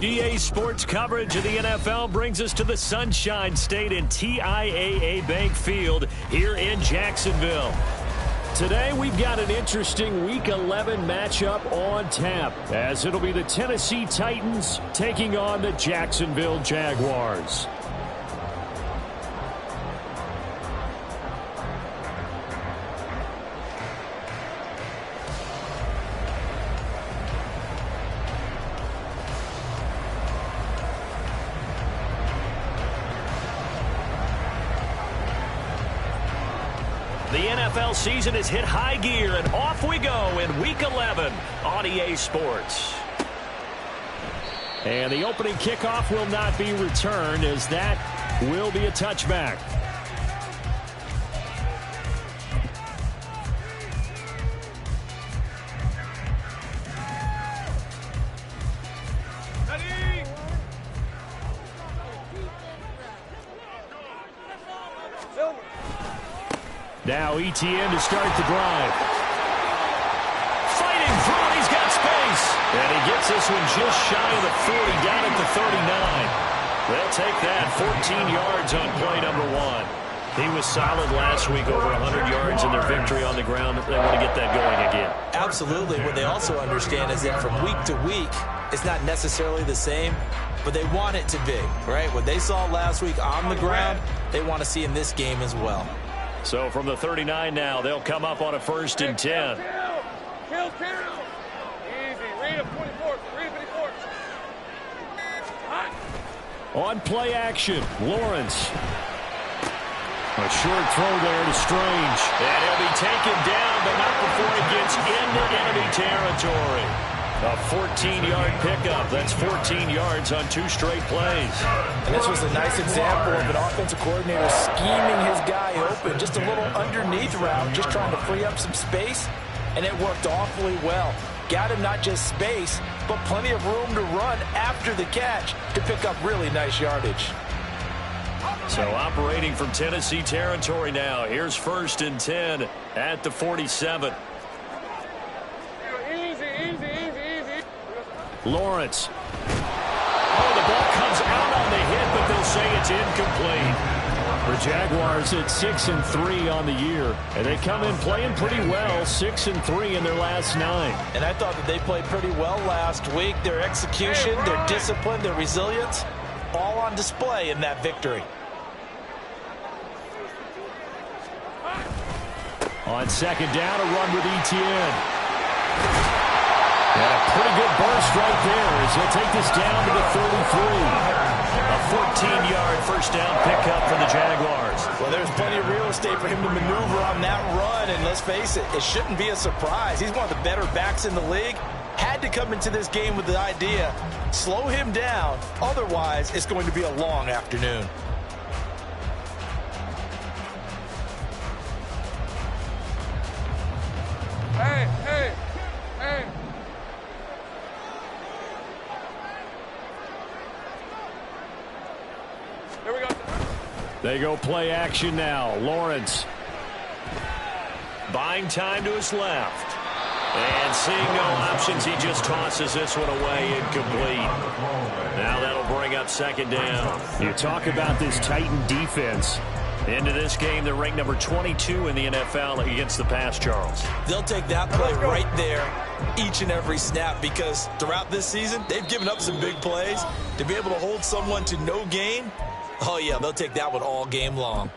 EA Sports coverage of the NFL brings us to the Sunshine State and TIAA Bank Field here in Jacksonville. Today we've got an interesting Week 11 matchup on tap, as it'll be the Tennessee Titans taking on the Jacksonville Jaguars. The NFL season has hit high gear, and off we go in Week 11 on EA Sports. And the opening kickoff will not be returned, as that will be a touchback. Now ETN to start the drive. Fighting through it, he's got space. And he gets this one just shy of the 40, down at the 39. They'll take that, 14 yards on play number 1. He was solid last week, over 100 yards in their victory on the ground. They want to get that going again. Absolutely. What they also understand is that from week to week, it's not necessarily the same, but they want it to be, right? What they saw last week on the ground, they want to see in this game as well. So from the 39 now, they'll come up on a 1st and 10. Kill. Easy. Read him, 24. Read him, 24. On play action, Lawrence. A short throw there to Strange. And he'll be taken down, but not before he gets into enemy territory. A 14-yard pickup. That's 14 yards on 2 straight plays. And this was a nice example of an offensive coordinator scheming his guy open. Just a little underneath route, just trying to free up some space, and it worked awfully well. Got him not just space, but plenty of room to run after the catch to pick up really nice yardage. So operating from Tennessee territory now. Here's 1st and 10 at the 47. Lawrence. Oh, the ball comes out on the hit, but they'll say it's incomplete. The Jaguars at 6-3 on the year, and they come in playing pretty well, 6-3 in their last 9. And I thought that they played pretty well last week. Their execution, their discipline, their resilience, all on display in that victory. On 2nd down, a run with ETN. And a pretty good burst right there as he'll take this down to the 33. A 14-yard 1st down pickup for the Jaguars. Well, there's plenty of real estate for him to maneuver on that run, and let's face it, it shouldn't be a surprise. He's one of the better backs in the league. Had to come into this game with the idea, slow him down, otherwise it's going to be a long afternoon. Hey. Here we go. They go play action now. Lawrence. Buying time to his left. And seeing no options, he just tosses this one away incomplete. Now that'll bring up 2nd down. You talk about this Titan defense. Into this game, they're ranked number 22 in the NFL against the pass, Charles. They'll take that play right there each and every snap, because throughout this season, they've given up some big plays. To be able to hold someone to no gain, oh yeah, they'll take that one all game long.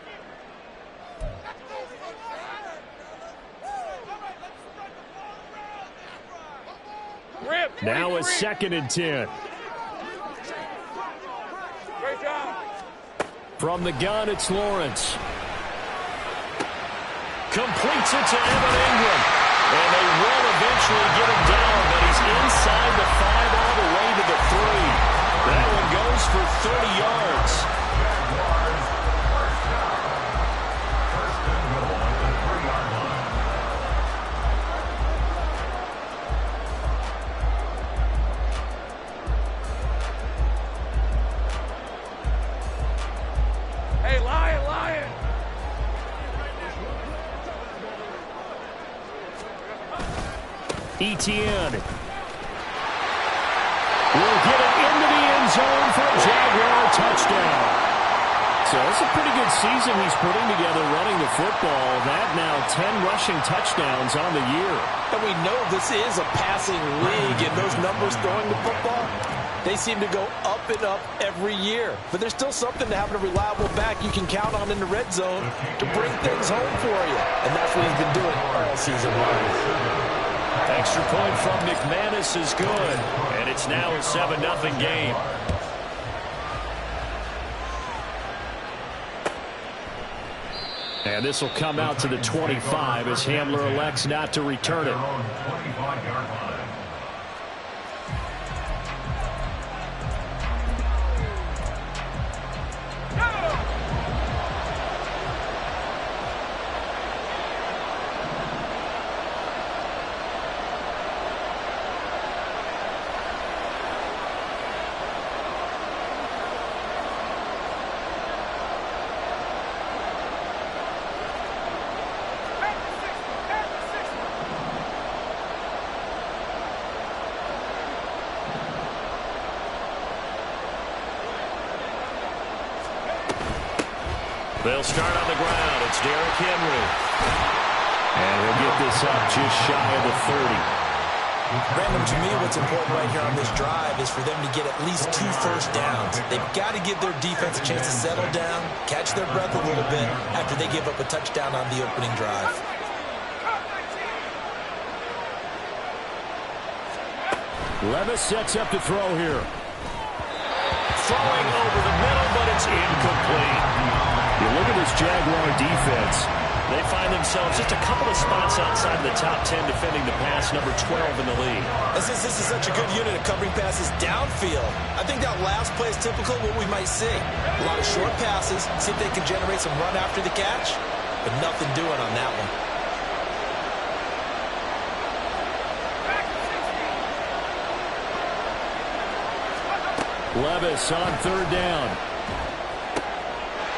Now a 2nd and 10. Great job. From the gun, it's Lawrence. Completes it to Evan Ingram. And they will eventually get him down, but he's inside the 5 all the way to the 3. That one goes for 30 yards. Hey, Lion! Etienne will get it into the end zone for a Jaguar touchdown. So it's a pretty good season he's putting together running the football. That now 10 rushing touchdowns on the year. And we know this is a passing league, and those numbers throwing the football, they seem to go up and up every year. But there's still something to having a reliable back you can count on in the red zone to bring things home for you. And that's what he's been doing all season long. Extra point from McManus is good, and it's now a 7-0 game. And this will come out to the 25 as Hamler elects not to return it. They'll start on the ground. It's Derrick Henry. And he'll get this up just shy of the 30. Brandon, to me, what's important right here on this drive is for them to get at least 2 first downs. They've got to give their defense a chance to settle down, catch their breath a little bit after they give up a touchdown on the opening drive. Levis sets up to throw here. Throwing over the middle, but it's incomplete. You look at this Jaguar defense. They find themselves just a couple of spots outside of the top 10 defending the pass, number 12 in the league. Since this is such a good unit of covering passes downfield, I think that last play is typical of what we might see. A lot of short passes, see if they can generate some run after the catch, but nothing doing on that one. Levis on third down.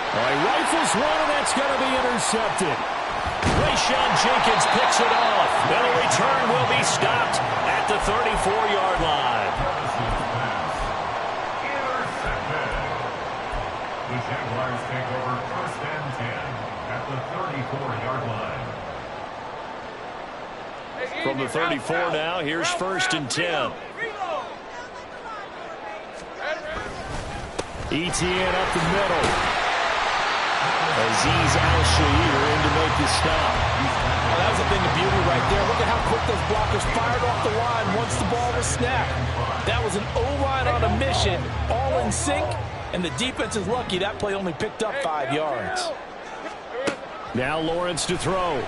He rifles one, and that's going to be intercepted. Rayshawn Jenkins picks it off. And a return will be stopped at the 34-yard line. The Jaguars take over first and 10 at the 34-yard line. From the 34 now, here's first and 10. Etienne up the middle. Azeez Al-Shaair in to make the stop. Well, that was a thing of beauty right there. Look at how quick those blockers fired off the line once the ball was snapped. That was an O-line on a mission, all in sync, and the defense is lucky that play only picked up 5 yards. Now Lawrence to throw.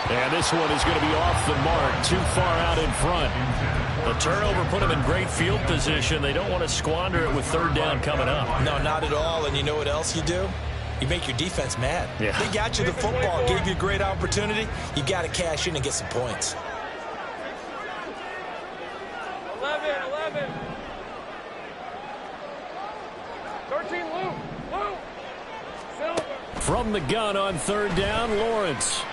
And this one is going to be off the mark, too far out in front. The turnover put them in great field position. They don't want to squander it with third down coming up. No, not at all. And you know what else you do? You make your defense mad. Yeah. They got you the football, gave you a great opportunity. You got to cash in and get some points. 11. 13, Luke. Silver. From the gun on third down, Lawrence.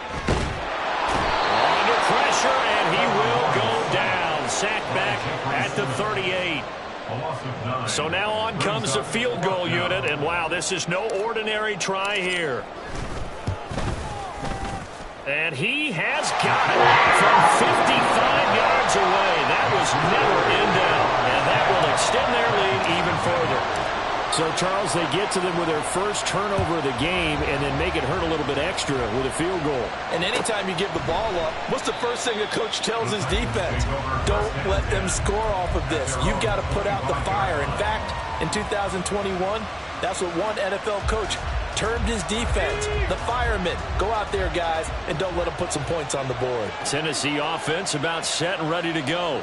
Under pressure, and he will go down. Sacked back at the 38. So now on comes the field goal unit, and wow, this is no ordinary try here. And he has got it from 55 yards away. That was never in doubt, and that will extend their lead even further. So, Charles, they get to them with their first turnover of the game and then make it hurt a little bit extra with a field goal. And anytime you give the ball up, what's the first thing a coach tells his defense? Don't let them score off of this. You've got to put out the fire. In fact, in 2021, that's what one NFL coach termed his defense, the firemen. Go out there, guys, and don't let them put some points on the board. Tennessee offense about set and ready to go.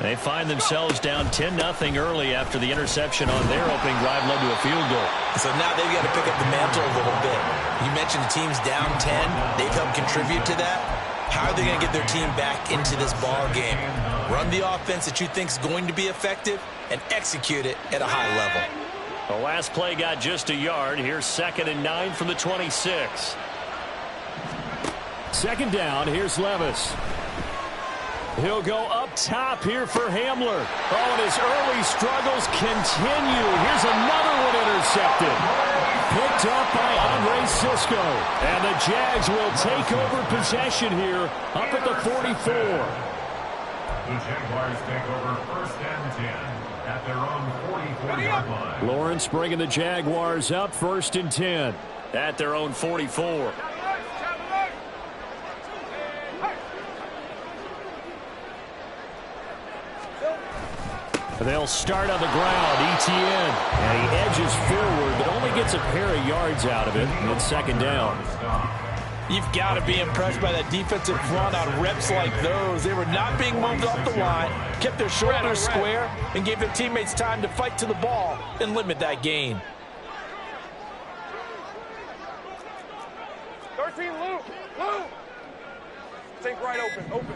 They find themselves down 10-0 early after the interception on their opening drive led to a field goal. So now they've got to pick up the mantle a little bit. You mentioned the team's down 10. They've helped contribute to that. How are they going to get their team back into this ball game? Run the offense that you think is going to be effective and execute it at a high level. The last play got just a yard. Here's 2nd and 9 from the 26. Second down. Here's Levis. He'll go up top here for Hamler. Oh, and his early struggles continue. Here's another one intercepted. Picked up by Andre Sisco. And the Jags will take over possession here up at the 44. The Jaguars take over 1st and 10 at their own 44-yard line. Lawrence bringing the Jaguars up 1st and 10 at their own 44. They'll start on the ground. Etienne. And he edges forward, but only gets a pair of yards out of it. And it's 2nd down. You've got to be impressed by that defensive front on reps like those. They were not being moved off the line, kept their shoulders square, and gave their teammates time to fight to the ball and limit that gain. 13, Luke. Think right open.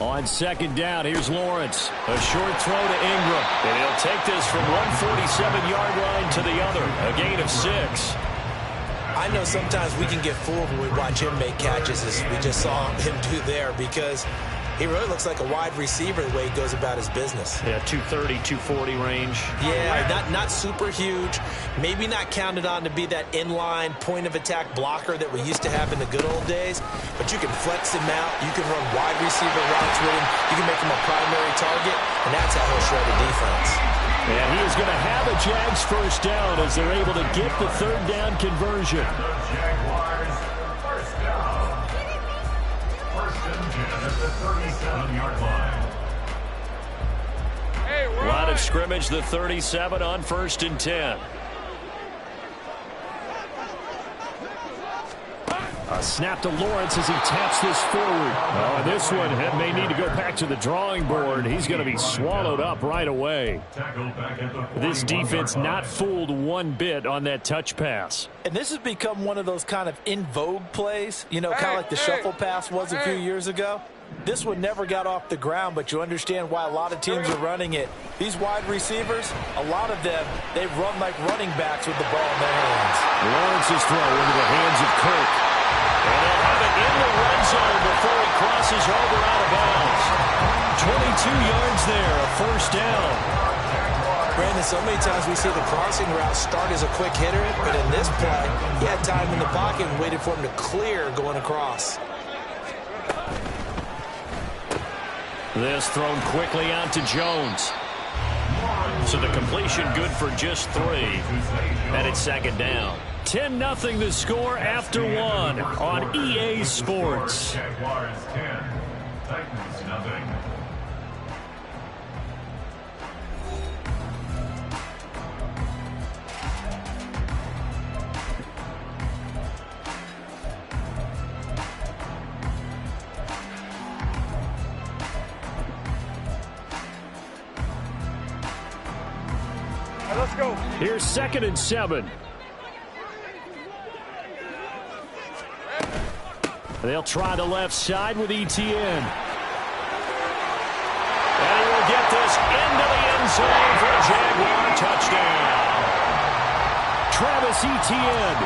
On 2nd down, here's Lawrence. A short throw to Ingram. And he'll take this from 147-yard line to the other. A gain of 6. I know sometimes we can get fooled when we watch him make catches, as we just saw him do there, because he really looks like a wide receiver the way he goes about his business. Yeah, 230, 240 range. Yeah, not super huge. Maybe not counted on to be that inline point-of-attack blocker that we used to have in the good old days, but you can flex him out. You can run wide receiver routes with him. You can make him a primary target, and that's how he'll shred the defense. And he is going to have a Jags 1st down as they're able to get the 3rd down conversion. The Jaguars 1st down. 1st and 10 at the 37-yard line. Line of scrimmage, the 37 on 1st and 10. A snap to Lawrence as he taps this forward. Oh, and this one may need to go back to the drawing board. He's going to be swallowed up right away. This defense not fooled one bit on that touch pass. And this has become one of those kind of in vogue plays, you know, kind of like the shuffle pass was a few years ago. This one never got off the ground, but you understand why a lot of teams are running it. These wide receivers, a lot of them, they run like running backs with the ball in their hands. Lawrence's throw into the hands of Kirk. And they'll have it in the red zone before he crosses over out of bounds. 22 yards there, a 1st down. Brandon, so many times we see the crossing route start as a quick hitter, but in this play, he had time in the pocket and waited for him to clear going across. This thrown quickly out to Jones. So the completion good for just 3. And it's 2nd down. 10-0 the score after 1 on EA Sports. Jaguars 10, Titans nothing. Let's go. Here's 2nd and 7. They'll try the left side with Etienne. And he will get this into the end zone for a Jaguar touchdown. Travis Etienne,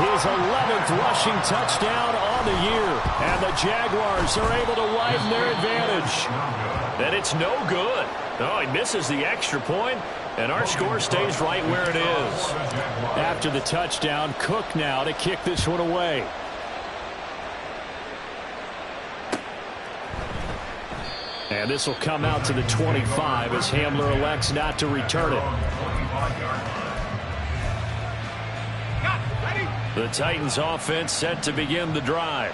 his 11th rushing touchdown on the year. And the Jaguars are able to widen their advantage. And it's no good. Oh, he misses the extra point, and our score stays right where it is. After the touchdown, Cook now to kick this one away. And this will come out to the 25 as Hamler elects not to return it. The Titans offense set to begin the drive.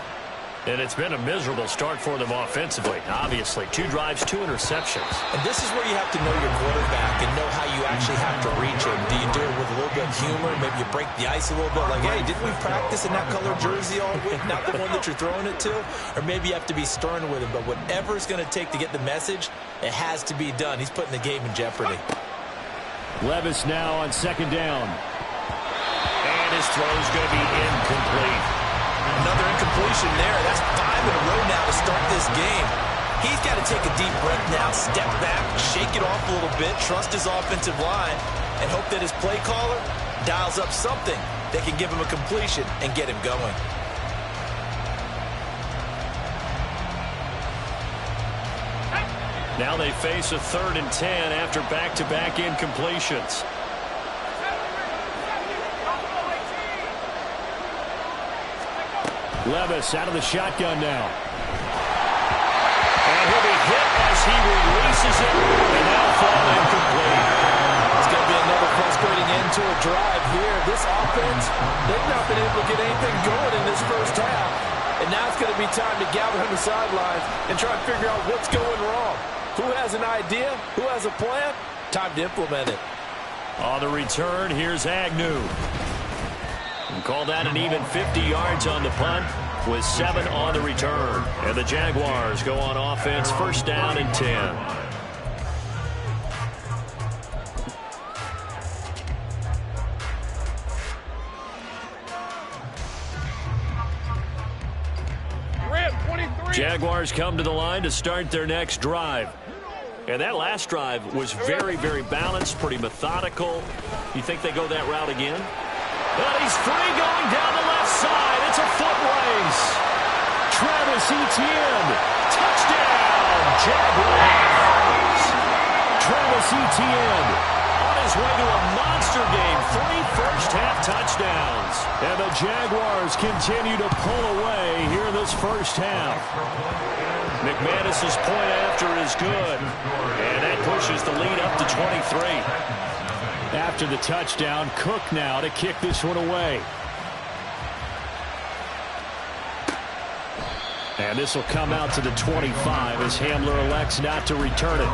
And it's been a miserable start for them offensively. Obviously, 2 drives, 2 interceptions. And this is where you have to know your quarterback and know how you actually have to reach him. Do you do it with a little bit of humor? Maybe you break the ice a little bit like, hey, didn't we practice in that color jersey all week? Not the one that you're throwing it to? Or maybe you have to be stern with him. But whatever it's going to take to get the message, it has to be done. He's putting the game in jeopardy. Levis now on 2nd down. And his throw is going to be incomplete. Another incompletion there. That's 5 in a row now to start this game. He's got to take a deep breath now, step back, shake it off a little bit, trust his offensive line, and hope that his play caller dials up something that can give him a completion and get him going. Now they face a 3rd and 10 after back-to-back incompletions. Levis out of the shotgun now. And he'll be hit as he releases it, and now fall incomplete. It's going to be another frustrating end to a drive here. This offense, they've not been able to get anything going in this first half. And now it's going to be time to gather on the sidelines and try to figure out what's going wrong. Who has an idea? Who has a plan? Time to implement it. On the return, here's Agnew. And call that an even 50 yards on the punt with 7 on the return. And the Jaguars go on offense, 1st down and 10. Jaguars come to the line to start their next drive. And that last drive was very, very balanced, pretty methodical. You think they go that route again? But he's free going down the left side. It's a foot race. Travis Etienne. Touchdown, Jaguars. Travis Etienne on his way to a monster game. 3 first-half touchdowns. And the Jaguars continue to pull away here in this first half. McManus's point after is good. And that pushes the lead up to 23. After the touchdown, Cook now to kick this one away. And this will come out to the 25 as Hamler elects not to return it.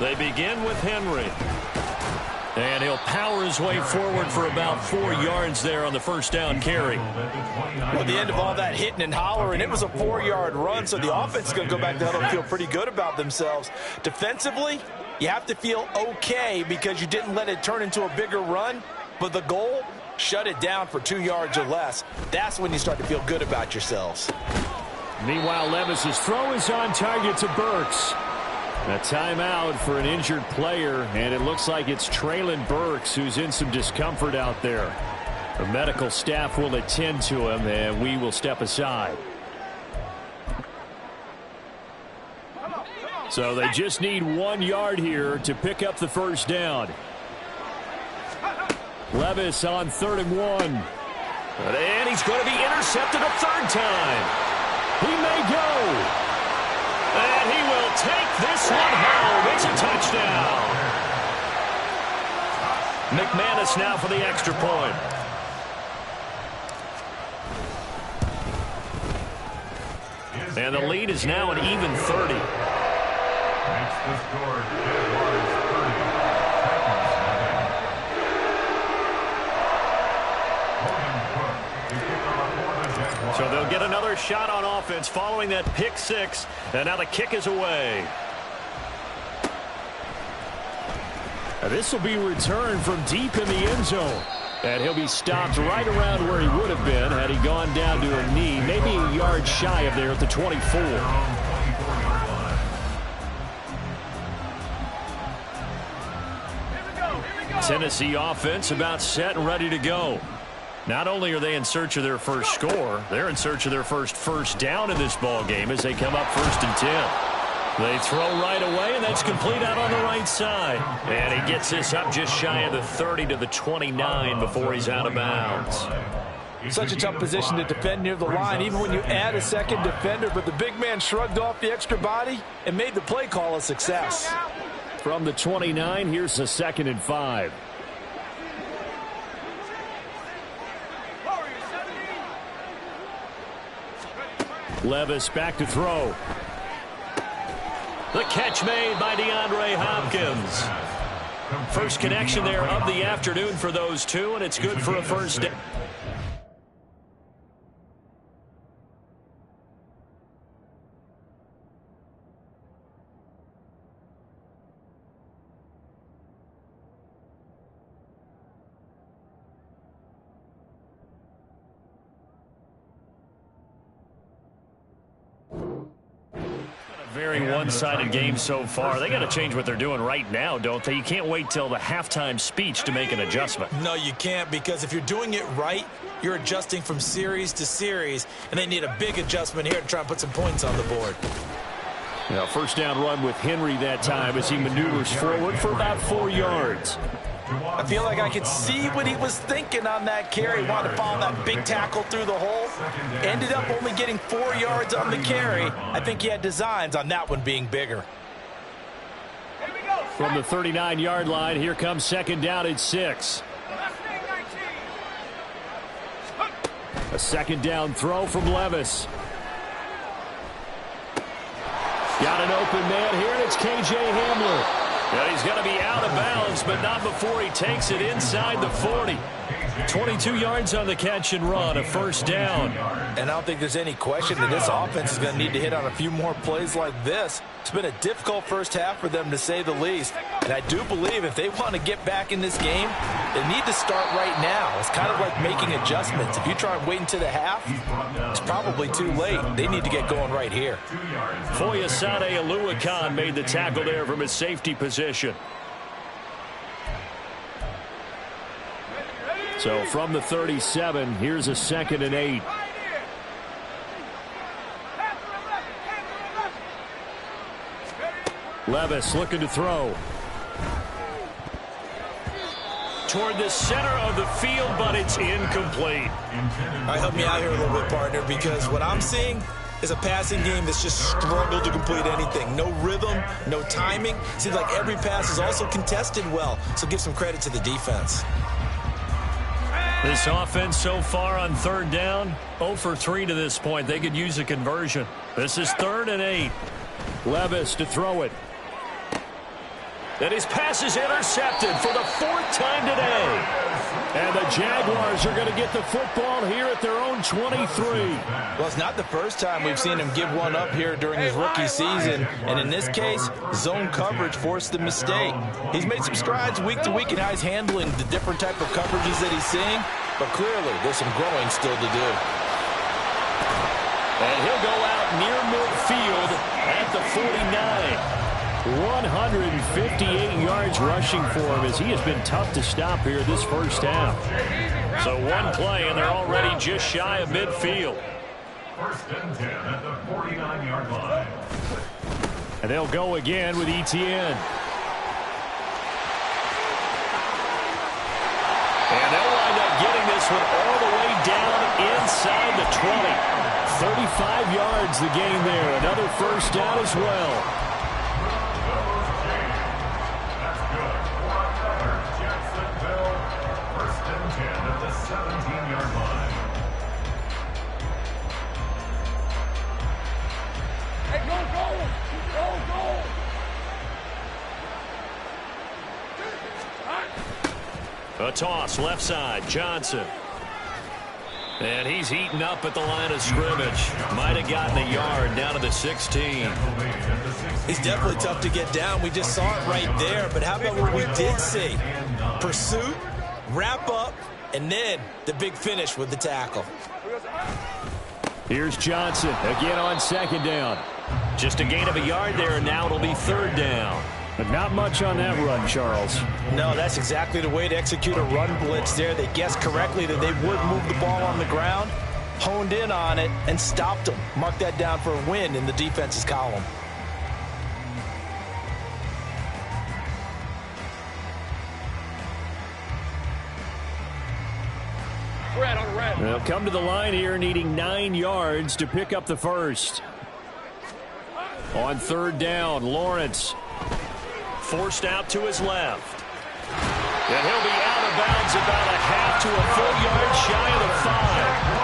They begin with Henry. And he'll power his way forward for about 4 yards there on the 1st down carry. Well, at the end of all that hitting and hollering, it was a 4-yard run, so the offense is going to go back to huddle and feel pretty good about themselves. Defensively, you have to feel okay because you didn't let it turn into a bigger run, but the goal, shut it down for 2 yards or less. That's when you start to feel good about yourselves. Meanwhile, Levis's throw is on target to Burks. A timeout for an injured player, and it looks like it's Traylon Burks who's in some discomfort out there. The medical staff will attend to him, and we will step aside. So they just need 1 yard here to pick up the 1st down. Levis on 3rd and 1. And he's going to be intercepted a 3rd time. He may go. And he will take this one home. It's a touchdown. McManus now for the extra point. And the lead is now an even 30. Makes the score Jaguars 30, Titans 7. So they'll get another shot on offense following that pick 6. And now the kick is away. This will be returned from deep in the end zone. And he'll be stopped right around where he would have been had he gone down to a knee, maybe a yard shy of there at the 24. Tennessee offense about set and ready to go. Not only are they in search of their first score, they're in search of their first down in this ball game as they come up 1st and 10. They throw right away, and that's complete out on the right side. And he gets this up just shy of the 30 to the 29 before he's out of bounds. Such a tough position to defend near the line, even when you add a second defender. But the big man shrugged off the extra body and made the play call a success. From the 29, here's a 2nd and 5. Levis back to throw. The catch made by DeAndre Hopkins. First connection there of the afternoon for those two, and it's good for a first down. Very one-sided game so far. They got to change what they're doing right now, don't they? You can't wait till the halftime speech to make an adjustment. No, you can't, because if you're doing it right, you're adjusting from series to series, and they need a big adjustment here to try and put some points on the board. Now, first down run with Henry that time as he maneuvers forward for about 4 yards. I feel like I could see what he was thinking on that carry. Wanted to follow that big tackle through the hole. Ended up only getting 4 yards on the carry. I think he had designs on that one being bigger. From the 39-yard line, here comes 2nd down at 6. A 2nd down throw from Levis. Got an open man here, and it's K.J. Hamler. And he's going to be out of bounds, but not before he takes it inside the 40. 22 yards on the catch and run, a first down. And I don't think there's any question that this offense is going to need to hit on a few more plays like this. It's been a difficult first half for them, to say the least. And I do believe if they want to get back in this game, they need to start right now. It's kind of like making adjustments. If you try and wait until the half, it's probably too late. They need to get going right here. Foyesade Oluwakan made the tackle there from his safety position. So from the 37, here's a 2nd and 8. Levis looking to throw. Toward the center of the field, but it's incomplete. All right, help me out here a little bit, partner, because what I'm seeing is a passing game that's just struggled to complete anything. No rhythm, no timing. Seems like every pass is also contested well, so give some credit to the defense. This offense so far on 3rd down, 0 for 3 to this point. They could use a conversion. This is 3rd and 8. Levis to throw it. And his pass is intercepted for the 4th time today. And the Jaguars are going to get the football here at their own 23. Well, it's not the first time we've seen him give one up here during his rookie season. And in this case, zone coverage forced the mistake. He's made some strides week to week in how he's handling the different type of coverages that he's seeing. But clearly, there's some growing still to do. And he'll go out near midfield at the 49. 158 yards rushing for him as he has been tough to stop here this first half. So one play, and they're already just shy of midfield. 1st and 10 at the 49-yard line. And they'll go again with Etienne. And they'll wind up getting this one all the way down inside the 20. 35 yards the gain there. Another first down as well. A toss, left side, Johnson. And he's eaten up at the line of scrimmage. Might have gotten a yard down to the 16. He's definitely tough to get down. We just saw it right there. But how about what we did see? Pursuit, wrap up, and then the big finish with the tackle. Here's Johnson again on 2nd down. Just a gain of a yard there, and now it'll be 3rd down. But not much on that run, Charles. No, that's exactly the way to execute a run blitz there. They guessed correctly that they would move the ball on the ground, honed in on it, and stopped them. Mark that down for a win in the defense's column. Red on red. They'll come to the line here needing 9 yards to pick up the first. On third down, Lawrence forced out to his left. And he'll be out of bounds about a half to a full yard shy of the 5.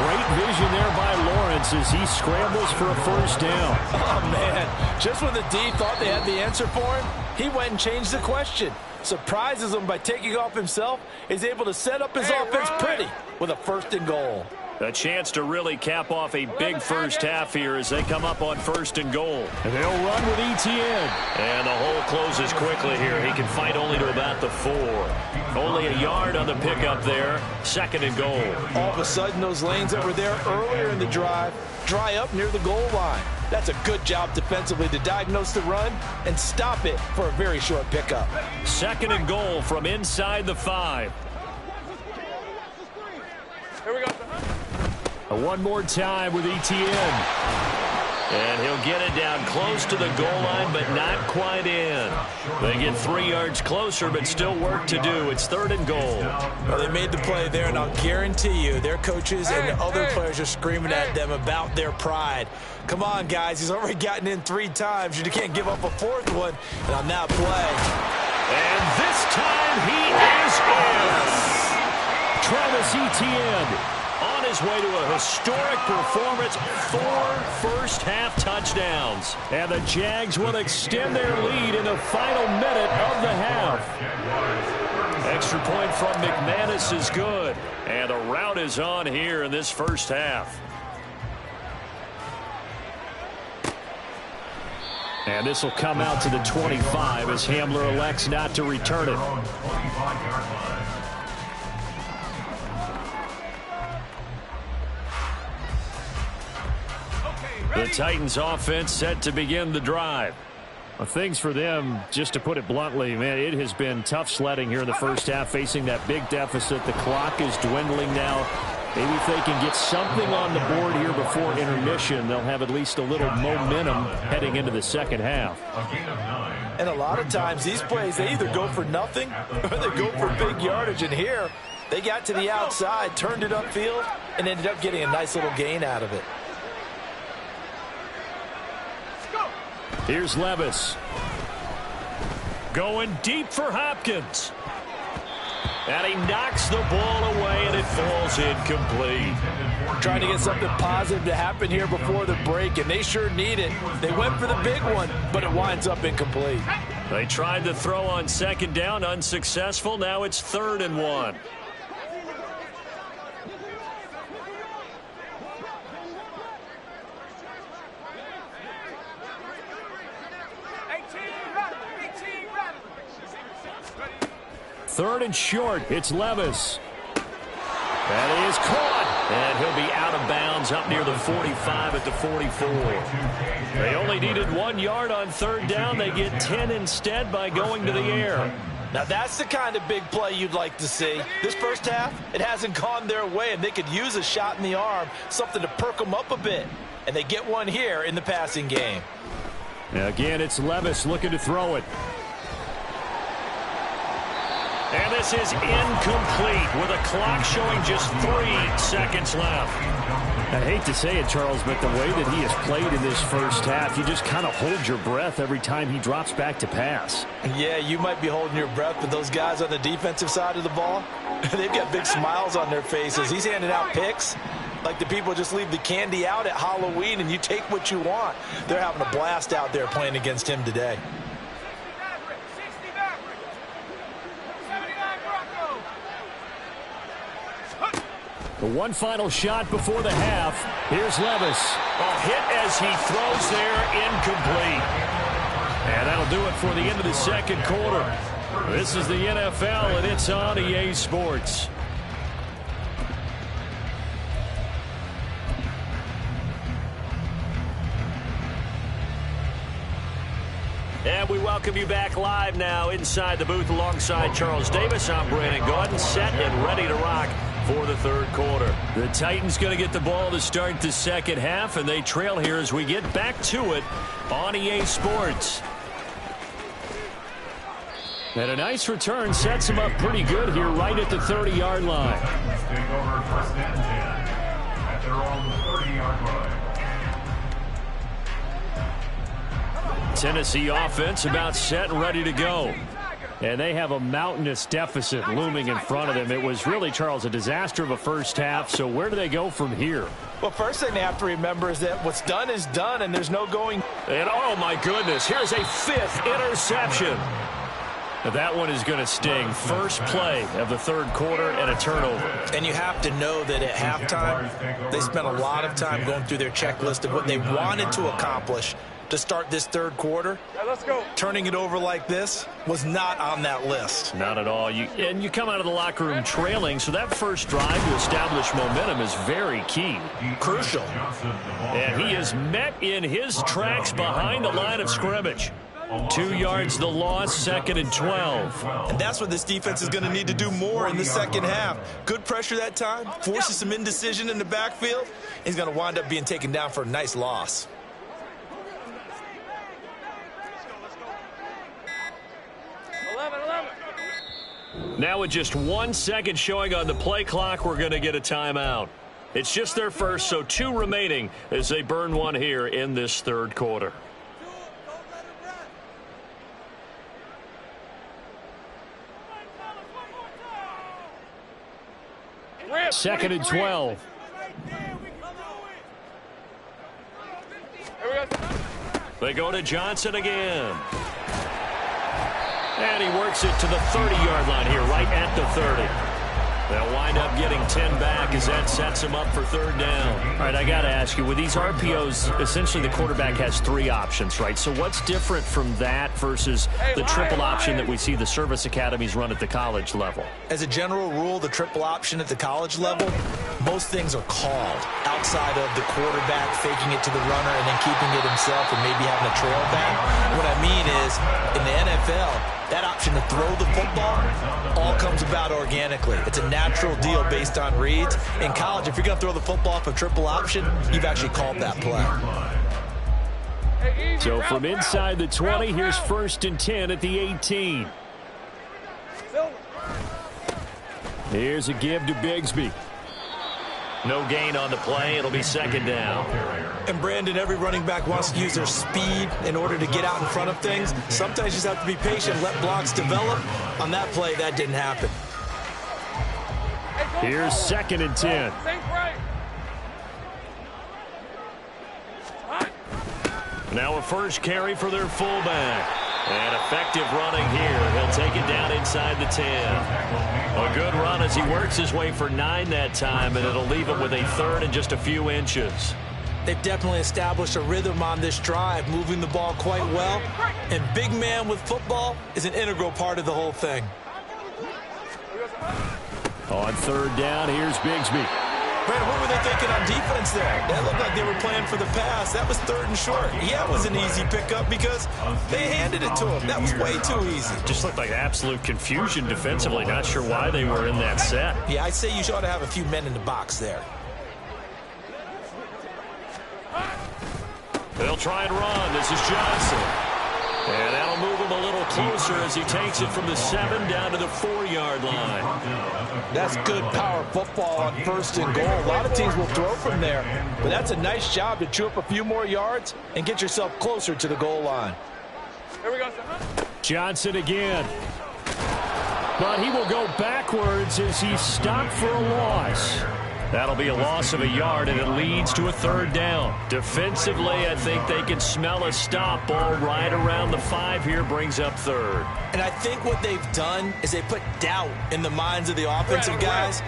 Great vision there by Lawrence as he scrambles for a first down. Oh, man. Just when the D thought they had the answer for him, he went and changed the question. Surprises him by taking off himself. Is able to set up his offense pretty with a 1st and goal. A chance to really cap off a big first half here as they come up on 1st and goal. And they'll run with ETN. And the hole closes quickly here. He can fight only to about the 4. Only a yard on the pickup there. 2nd and goal. All of a sudden, those lanes that were there earlier in the drive dry up near the goal line. That's a good job defensively to diagnose the run and stop it for a very short pickup. 2nd and goal from inside the 5. Here we go. One more time with ETN. And he'll get it down close to the goal line, but not quite in. They get 3 yards closer, but still work to do. It's 3rd and goal. Well, they made the play there, and I'll guarantee you their coaches and the other players are screaming at them about their pride. Come on, guys. He's already gotten in 3 times. You can't give up a 4th one, and on that play. And this time he is in. Travis Etienne on his way to a historic performance, 4 first-half touchdowns. And the Jags will extend their lead in the final minute of the half. Extra point from McManus is good. And the rout is on here in this first half. And this will come out to the 25 as Hamler elects not to return it. The Titans offense set to begin the drive. Well, things for them, just to put it bluntly, man, it has been tough sledding here in the first half, facing that big deficit. The clock is dwindling now. Maybe if they can get something on the board here before intermission, they'll have at least a little momentum heading into the second half. And a lot of times these plays, they either go for nothing or they go for big yardage. And here, they got to the outside, turned it upfield, and ended up getting a nice little gain out of it. Here's Levis. Going deep for Hopkins. And he knocks the ball away, and it falls incomplete. Trying to get something positive to happen here before the break, and they sure need it. They went for the big one, but it winds up incomplete. They tried to throw on 2nd down, unsuccessful. Now it's 3rd and 1. Third and short. It's Levis. That is caught. And he'll be out of bounds up near the 45 at the 44. They only needed 1 yard on 3rd down. They get 10 instead by going to the air. Now that's the kind of big play you'd like to see. This first half, it hasn't gone their way, and they could use a shot in the arm, something to perk them up a bit. And they get one here in the passing game. Now again, it's Levis looking to throw it. And this is incomplete with a clock showing just 3 seconds left. I hate to say it, Charles, but the way that he has played in this first half, you just kind of hold your breath every time he drops back to pass. Yeah, you might be holding your breath, but those guys on the defensive side of the ball, they've got big smiles on their faces. He's handing out picks like the people just leave the candy out at Halloween and you take what you want. They're having a blast out there playing against him today. The one final shot before the half. Here's Levis. A hit as he throws there, incomplete. And that'll do it for the end of the second quarter. This is the NFL, and it's on EA Sports. And we welcome you back live now inside the booth alongside Charles Davis. I'm Brandon Gordon, set and ready to rock for the third quarter. The Titans going to get the ball to start the second half, and they trail here as we get back to it on EA Sports. And a nice return sets him up pretty good here right at the 30-yard line. Take over first and 10 at their own 30-yard line. Tennessee offense about set and ready to go. And they have a mountainous deficit looming in front of them. It was really, Charles, a disaster of a first half. So where do they go from here? Well, first thing they have to remember is that what's done is done, and there's no going. And, oh, my goodness, here's a 5th interception. That one is going to sting. First play of the third quarter and a turnover. And you have to know that at halftime, they spent a lot of time going through their checklist of what they wanted to accomplish to start this third quarter. Yeah, let's go. Turning it over like this was not on that list. Not at all. And you come out of the locker room trailing, so that first drive to establish momentum is very key. Crucial. And he is met in his tracks behind the line of scrimmage. 2 yards the loss, 2nd and 12. And that's what this defense is going to need to do more in the second half. Good pressure that time, forces some indecision in the backfield. He's going to wind up being taken down for a nice loss. Now with just 1 second showing on the play clock, we're going to get a timeout. It's just their first, so 2 remaining as they burn one here in this third quarter. Second and 12. They go to Johnson again. And he works it to the 30-yard line here, right at the 30. They'll wind up getting 10 back as that sets him up for third down. All right, I got to ask you, with these RPOs, essentially the quarterback has 3 options, right? So what's different from that versus the triple option that we see the service academies run at the college level? As a general rule, the triple option at the college level, most things are called outside of the quarterback faking it to the runner and then keeping it himself and maybe having a trail back. What I mean is, in the NFL, that option to throw the football all comes about organically. It's a natural deal based on reads. In college, if you're going to throw the football off a triple option, you've actually called that play. So from inside the 20, here's 1st and 10 at the 18. Here's a give to Bigsby. No gain on the play. It'll be 2nd down. And, Brandon, every running back wants to use their speed in order to get out in front of things. Sometimes you just have to be patient, let blocks develop. On that play, that didn't happen. Here's 2nd and 10. Now a first carry for their fullback. And effective running here. He'll take it down inside the 10. A good run as he works his way for 9 that time, and it'll leave him with a 3rd and just a few inches. They've definitely established a rhythm on this drive, moving the ball quite well. And big man with football is an integral part of the whole thing. On 3rd down, here's Bigsby. Brandon, what were they thinking on defense there? That looked like they were playing for the pass. That was 3rd and short. Yeah, it was an easy pickup because they handed it to him. That was way too easy. Just looked like absolute confusion defensively. Not sure why they were in that set. Yeah, I'd say you ought to have a few men in the box there. They'll try and run. This is Johnson. And that'll move him a little closer as he takes it from the 7 down to the 4-yard line. That's good power football on 1st and goal. A lot of teams will throw from there, but that's a nice job to chew up a few more yards and get yourself closer to the goal line. Here we go. Johnson again. But he will go backwards as he's stopped for a loss. That'll be a loss of a yard, and it leads to a 3rd down. Defensively, I think they can smell a stop. Ball right around the 5 here brings up 3rd. And I think what they've done is they put doubt in the minds of the offensive guys.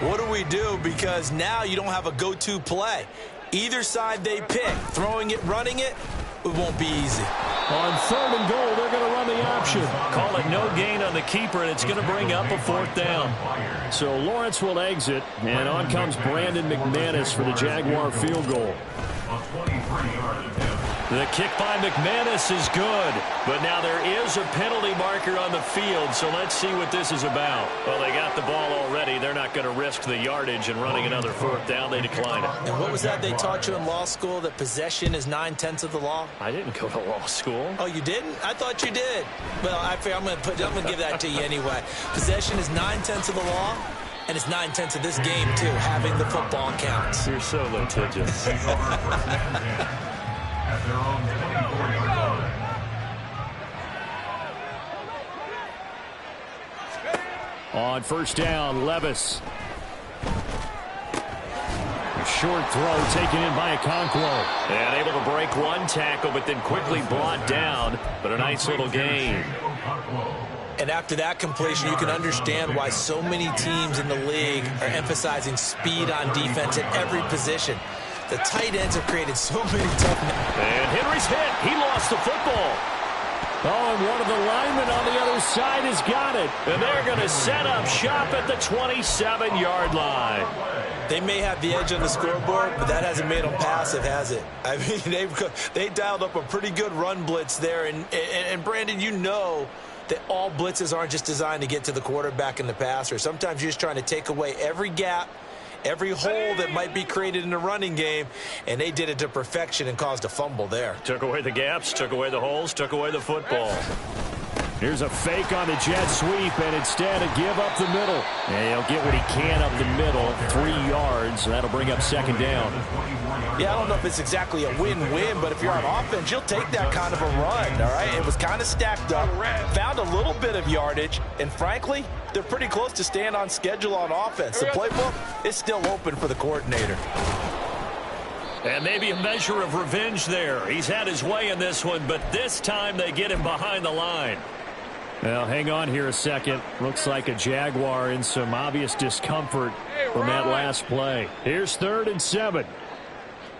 What do we do? Because now you don't have a go-to play. Either side they pick, throwing it, running it, it won't be easy. On 3rd and goal, they're going to run the option. Call it no gain on the keeper, and it's going to bring up a 4th down. So Lawrence will exit, and on comes Brandon McManus for the Jaguar field goal. On 23-yard attempt. The kick by McManus is good, but now there is a penalty marker on the field, so let's see what this is about. Well, they got the ball already. They're not going to risk the yardage and running another fourth down. They decline it. And what was that they taught you in law school, that possession is 9/10 of the law? I didn't go to law school. Oh, you didn't? I thought you did. Well, I'm going to give that to you anyway. Possession is 9/10 of the law. And it's 9/10 of this game, too. Having the football counts. You're so litigious. At their own 24-yard line. On first down, Levis. A short throw taken in by Okonkwo. And able to break one tackle, but then quickly brought down. But a nice little gain. And after that completion, you can understand why so many teams in the league are emphasizing speed on defense at every position. The tight ends have created so many tough... And Henry's hit. He lost the football. Oh, and one of the linemen on the other side has got it. And they're going to set up shop at the 27-yard line. They may have the edge on the scoreboard, but that hasn't made them passive, has it? I mean, they dialed up a pretty good run blitz there. And Brandon, you know that all blitzes aren't just designed to get to the quarterback and the passer. Sometimes you're just trying to take away every gap, every hole that might be created in the running game, and they did it to perfection and caused a fumble there. Took away the gaps, took away the holes, took away the football. Here's a fake on the jet sweep, and instead a give up the middle. And he'll get what he can up the middle, 3 yards. That'll bring up second down. Yeah, I don't know if it's exactly a win-win, but if you're on offense, you'll take that kind of a run, all right? It was kind of stacked up, found a little bit of yardage, and frankly, they're pretty close to staying on schedule on offense. The playbook is still open for the coordinator. And maybe a measure of revenge there. He's had his way in this one, but this time they get him behind the line. Well, hang on here a second. Looks like a Jaguar in some obvious discomfort from that last play. Here's 3rd and 7.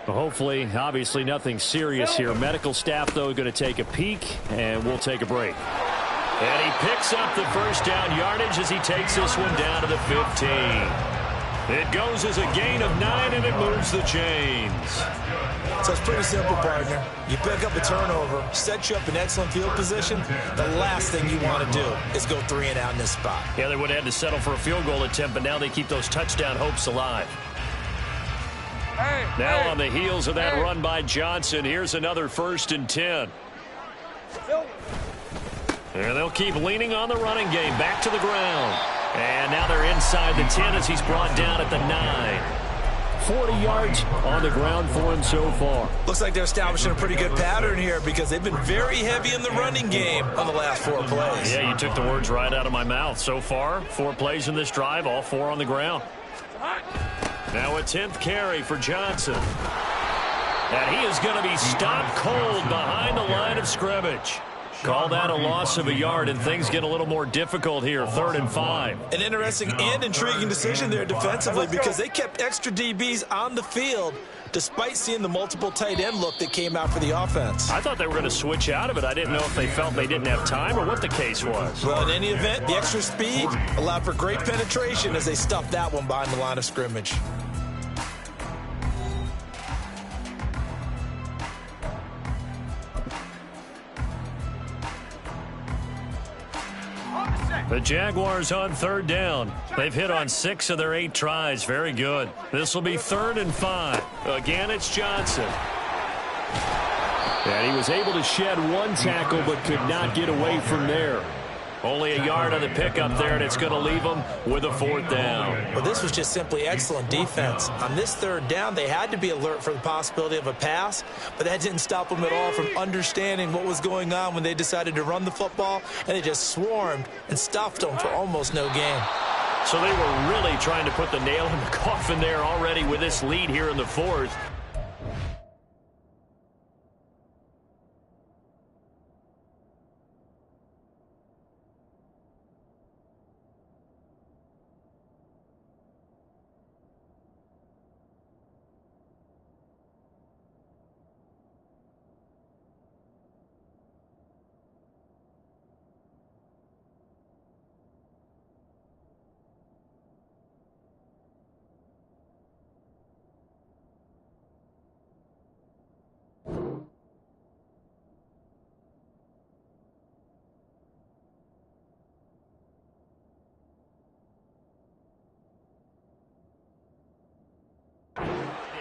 Well, hopefully, obviously nothing serious here. Medical staff, though, going to take a peek, and we'll take a break. And he picks up the first down yardage as he takes this one down to the 15. It goes as a gain of 9, and it moves the chains. So it's pretty simple, partner. You pick up a turnover, set you up in excellent field position. The last thing you want to do is go 3 and out in this spot. Yeah, they would have had to settle for a field goal attempt, but now they keep those touchdown hopes alive. Now on the heels of that run by Johnson, here's another 1st and 10. And they'll keep leaning on the running game. Back to the ground. And now they're inside the 10 as he's brought down at the 9. 40 yards on the ground for him so far. Looks like they're establishing a pretty good pattern here because they've been very heavy in the running game on the last 4 plays. Yeah, you took the words right out of my mouth. So far, 4 plays in this drive, all 4 on the ground. Now a 10th carry for Johnson. And he is going to be stopped cold behind the line of scrimmage. Call that a loss of a yard, and things get a little more difficult here, 3rd and 5. An interesting and intriguing decision there defensively because they kept extra DBs on the field despite seeing the multiple tight end look that came out for the offense. I thought they were going to switch out of it. I didn't know if they felt they didn't have time or what the case was. Well, in any event, the extra speed allowed for great penetration as they stuffed that one behind the line of scrimmage. The Jaguars on 3rd down. They've hit on 6 of their 8 tries. Very good. This will be 3rd and 5. Again, it's Johnson. And he was able to shed 1 tackle but could not get away from there. Only a yard on the pickup there, and it's going to leave them with a 4th down. Well, this was just simply excellent defense. On this 3rd down, they had to be alert for the possibility of a pass, but that didn't stop them at all from understanding what was going on when they decided to run the football, and they just swarmed and stuffed them for almost no gain. So they were really trying to put the nail in the coffin there already with this lead here in the 4th.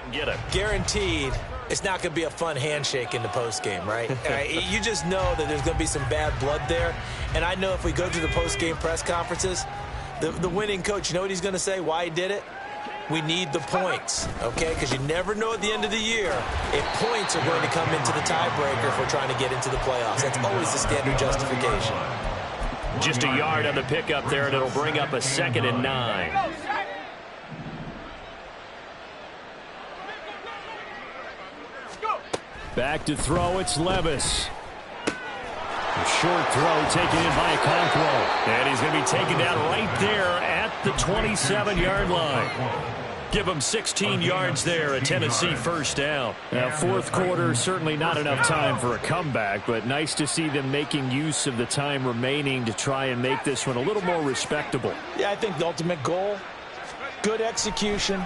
and get it. Guaranteed it's not going to be a fun handshake in the postgame, right? You just know that there's going to be some bad blood there. And I know if we go to the postgame press conferences, the winning coach, you know what he's going to say, why he did it? We need the points, okay? Because you never know at the end of the year if points are going to come into the tiebreaker if we're trying to get into the playoffs. That's always the standard justification. Just a yard on the pickup there, and it'll bring up a 2nd and 9. Back to throw, it's Levis. A short throw taken in by Okonkwo. And he's going to be taken down right there at the 27-yard line. Give him 16 yards there, a Tennessee first down. Now, fourth quarter, certainly not enough time for a comeback, but nice to see them making use of the time remaining to try and make this one a little more respectable. Yeah, I think the ultimate goal, good execution,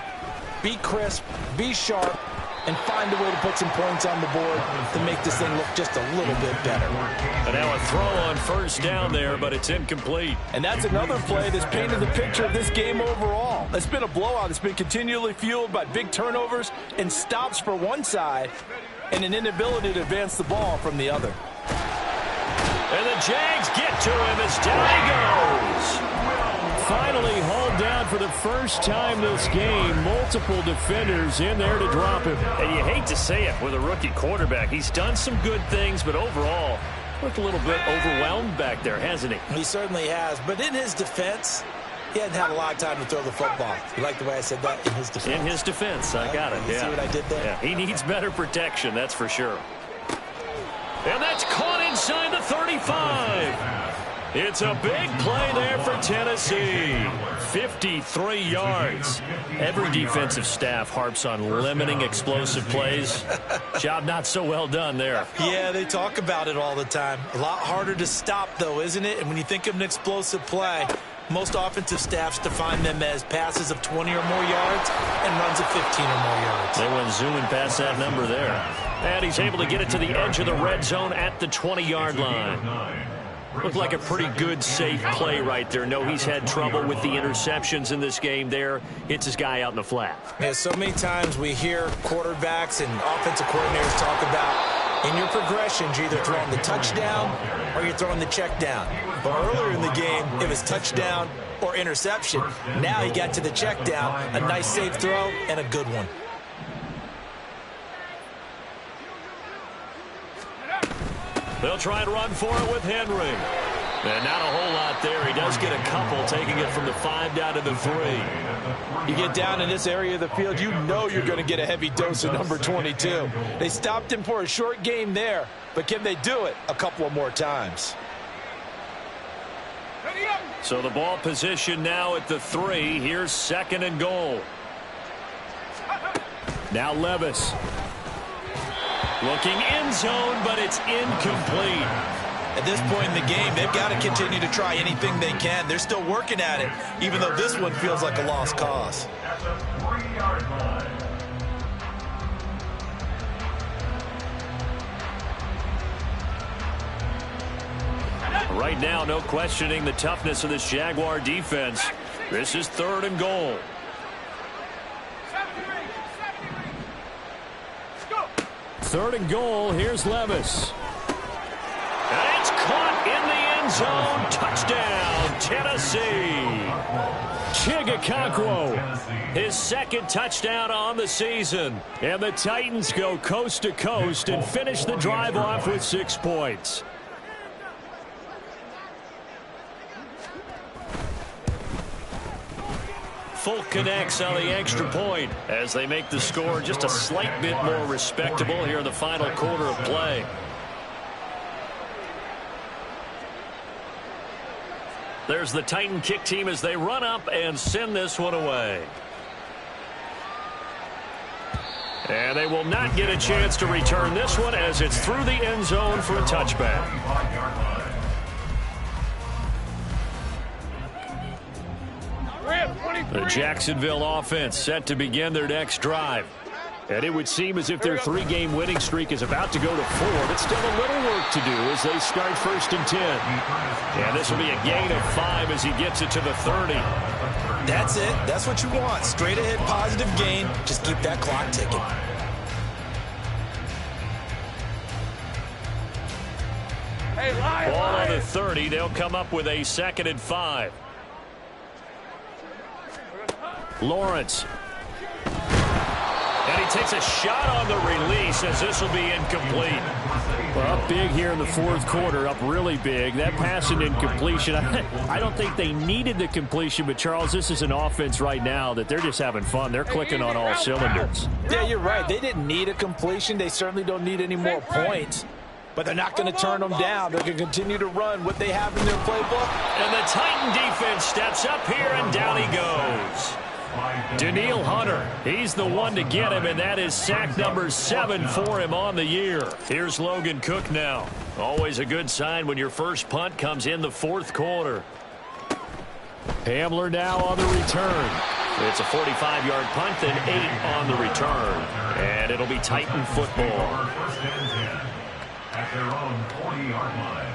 be crisp, be sharp, and find a way to put some points on the board to make this thing look just a little bit better. And now a throw on first down there, but it's incomplete. And that's another play that's painted the picture of this game overall. It's been a blowout. It's been continually fueled by big turnovers and stops for one side and an inability to advance the ball from the other. And the Jags get to him as down he goes. Finally hauled down for the first time this game. Multiple defenders in there to drop him. And you hate to say it with a rookie quarterback. He's done some good things, but overall, looked a little bit overwhelmed back there, hasn't he? He certainly has. But in his defense, he hadn't had a lot of time to throw the football. You like the way I said that? In his defense. In his defense, I got it. You see what I did there? Yeah, he needs better protection, that's for sure. And that's caught inside the 35. It's a big play there for Tennessee. 53 yards. Every defensive staff harps on limiting explosive plays. Job not so well done there. Yeah, they talk about it all the time. A lot harder to stop, though, isn't it? And when you think of an explosive play, most offensive staffs define them as passes of 20 or more yards and runs of 15 or more yards. They went zooming past that number there. And he's able to get it to the edge of the red zone at the 20-yard line. Looked like a pretty good, safe play right there. No, he's had trouble with the interceptions in this game there. Hits his guy out in the flat. Yeah, so many times we hear quarterbacks and offensive coordinators talk about in your progressions, you're either throwing the touchdown or you're throwing the check down. But earlier in the game, it was touchdown or interception. Now he got to the check down, a nice safe throw, and a good one. They'll try and run for it with Henry. And not a whole lot there. He does get a couple, taking it from the 5 down to the 3. You get down in this area of the field, you know you're going to get a heavy dose of number 22. They stopped him for a short game there, but can they do it a couple of more times? So the ball position now at the 3. Here's 2nd and goal. Now Levis. Looking end zone, but it's incomplete. At this point in the game, they've got to continue to try anything they can. They're still working at it, even though this one feels like a lost cause. At the 3-yard line. Right now, no questioning the toughness of this Jaguar defense. This is 3rd and goal. Third and goal. Here's Levis. And it's caught in the end zone. Touchdown, Tennessee. Okonkwo, his 2nd touchdown on the season. And the Titans go coast to coast and finish the drive off with 6 points. Folk connects on the extra point as they make the score just a slight bit more respectable here in the final quarter of play. There's the Titan kick team as they run up and send this one away. And they will not get a chance to return this one as it's through the end zone for a touchback. The Jacksonville offense set to begin their next drive. And it would seem as if their 3-game winning streak is about to go to 4, but still a little work to do as they start 1st and 10. And this will be a gain of 5 as he gets it to the 30. That's it. That's what you want. Straight ahead positive gain. Just keep that clock ticking. Ball on the 30. They'll come up with a 2nd and 5. Lawrence. And he takes a shot on the release as this will be incomplete. Well, up big here in the 4th quarter, up really big. That pass and incompletion, I don't think they needed the completion, but Charles, this is an offense right now that they're just having fun. They're clicking on all cylinders. Yeah, you're right. They didn't need a completion. They certainly don't need any more points. But they're not going to turn them down. They're going to continue to run what they have in their playbook. And the Titan defense steps up here, and down he goes. Daniil Hunter, he's the one to get him, and that is sack number 7 for him on the year. Here's Logan Cook now. Always a good sign when your first punt comes in the 4th quarter. Hamler now on the return. It's a 45-yard punt, then 8 on the return. And it'll be Titan football. At their own 40-yard line.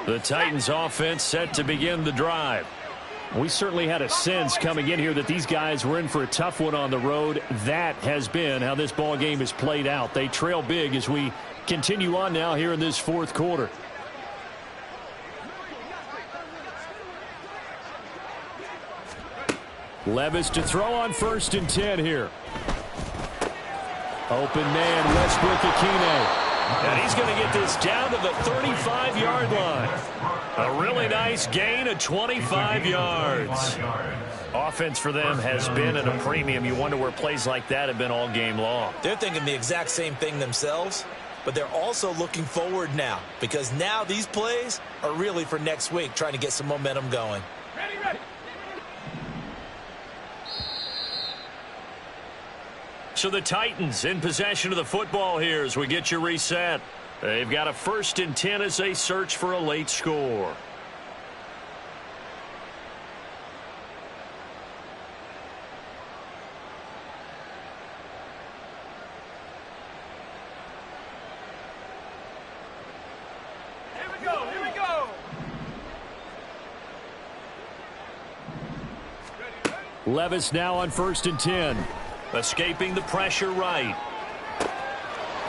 The Titans offense set to begin the drive. We certainly had a sense coming in here that these guys were in for a tough one on the road. That has been how this ball game is played out. They trail big as we continue on now here in this 4th quarter. Levis to throw on 1st and 10 here. Open man, Westbrook-Ikhine. And he's going to get this down to the 35-yard line. A really nice gain of 25 yards. Offense for them has been at a premium. You wonder where plays like that have been all game long. They're thinking the exact same thing themselves, but they're also looking forward now because now these plays are really for next week, trying to get some momentum going. Ready. So the Titans in possession of the football here as we get you reset. They've got a 1st and 10 as they search for a late score. Here we go. Levis now on 1st and 10. Escaping the pressure right.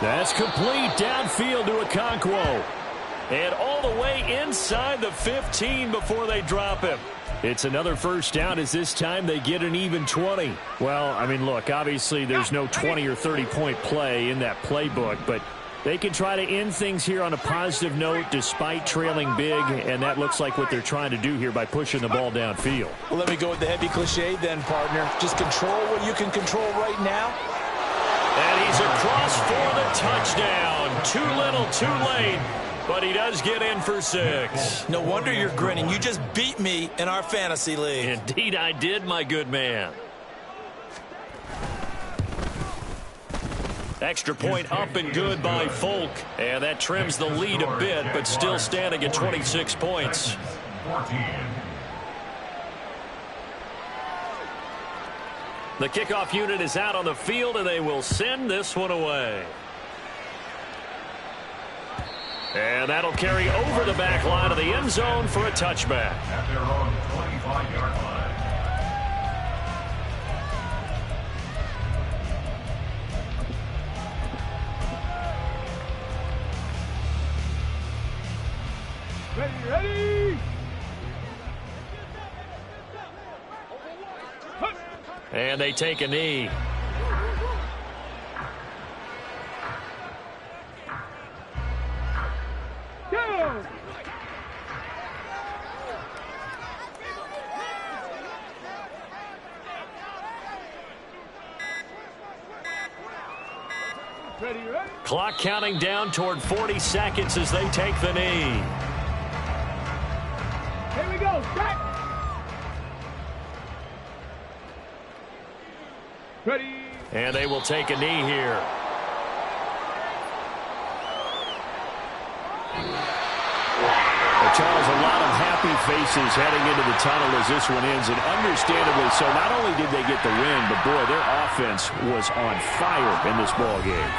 That's complete downfield to Okonkwo. And all the way inside the 15 before they drop him. It's another 1st down as this time they get an even 20. Well, I mean, look, obviously there's no 20 or 30-point play in that playbook, but they can try to end things here on a positive note despite trailing big, and that looks like what they're trying to do here by pushing the ball downfield. Well, let me go with the heavy cliche then, partner. Just control what you can control right now. And he's across for the touchdown. Too little, too late, but he does get in for 6. No wonder you're grinning. You just beat me in our fantasy league. Indeed I did, my good man. Extra point up and good by Folk. And that trims the lead a bit, but still standing at 26 points. 14. The kickoff unit is out on the field, and they will send this one away. And that'll carry over the back line of the end zone for a touchback. At their own 25-yard line. Ready. And they take a knee. Go. Ready. Clock counting down toward 40 seconds as they take the knee. Here we go. Back. Ready. And they will take a knee here. Charles, a lot of happy faces heading into the tunnel as this one ends, and understandably so. Not only did they get the win, but, boy, their offense was on fire in this ball game.